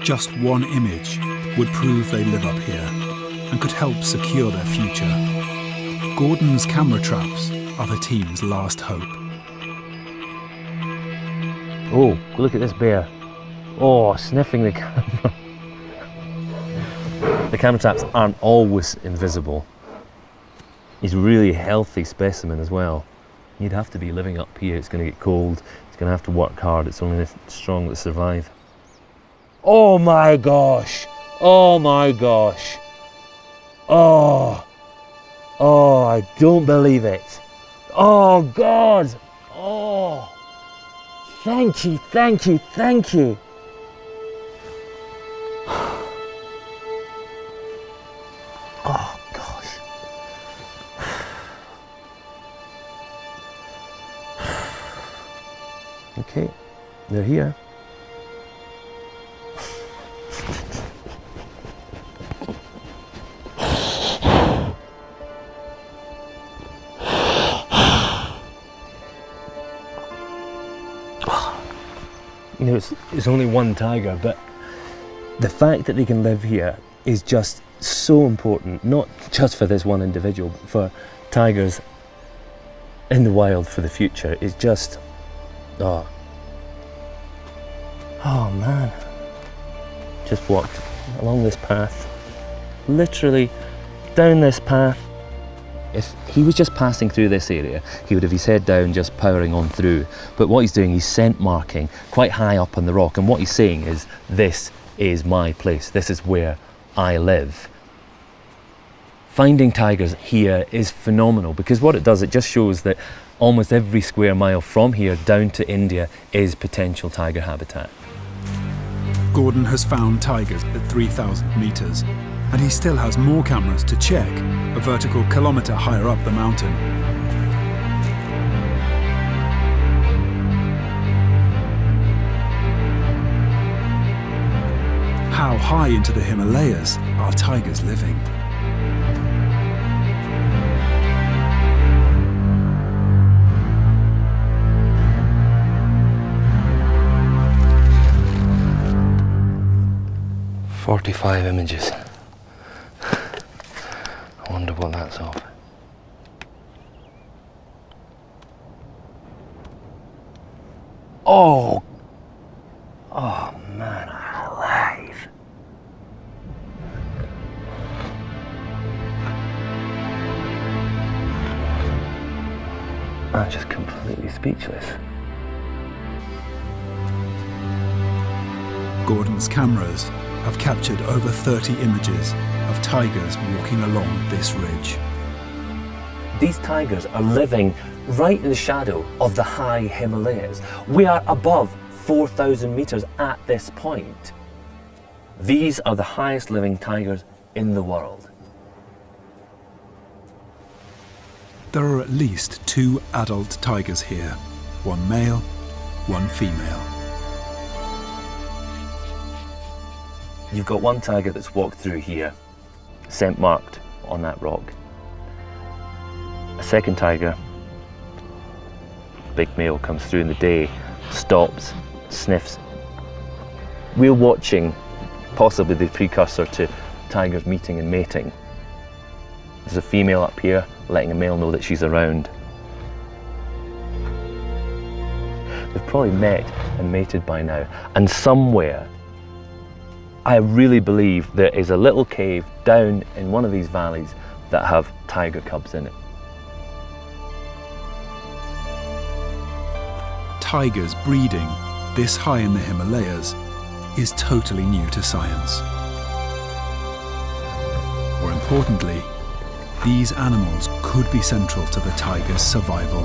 Just one image would prove they live up here and could help secure their future. Gordon's camera traps are the team's last hope. Oh, look at this bear. Oh, sniffing the camera. The camera traps aren't always invisible. He's a really healthy specimen as well. You'd have to be living up here. It's going to get cold. It's going to have to work hard. It's only the strong that survive. Oh my gosh. Oh my gosh. Oh. Oh, I don't believe it. Oh God. Oh. Thank you, thank you, thank you. Oh gosh. Okay, they're here. You know, it's only one tiger, but the fact that they can live here is just so important, not just for this one individual, but for tigers in the wild for the future. It's just, oh man. Just walked along this path, literally down this path. If he was just passing through this area, he would have his head down, just powering on through. But what he's doing, he's scent marking quite high up on the rock. And what he's saying is, this is my place. This is where I live. Finding tigers here is phenomenal, because what it does, it just shows that almost every square mile from here down to India is potential tiger habitat. Gordon has found tigers at 3,000 meters, and he still has more cameras to check a vertical kilometer higher up the mountain. How high into the Himalayas are tigers living? "45 images. I wonder what that's of. Oh man, alive. I'm just completely speechless. Gordon's cameras have captured over 30 images of tigers walking along this ridge. These tigers are living right in the shadow of the high Himalayas. We are above 4,000 meters at this point. These are the highest living tigers in the world. There are at least 2 adult tigers here, one male, one female. You've got one tiger that's walked through here, scent marked on that rock. A second tiger, big male, comes through in the day, stops, sniffs. We're watching possibly the precursor to tigers meeting and mating. There's a female up here letting a male know that she's around. They've probably met and mated by now, and somewhere I really believe there is a little cave down in one of these valleys that have tiger cubs in it. Tigers breeding this high in the Himalayas is totally new to science. More importantly, these animals could be central to the tiger's survival.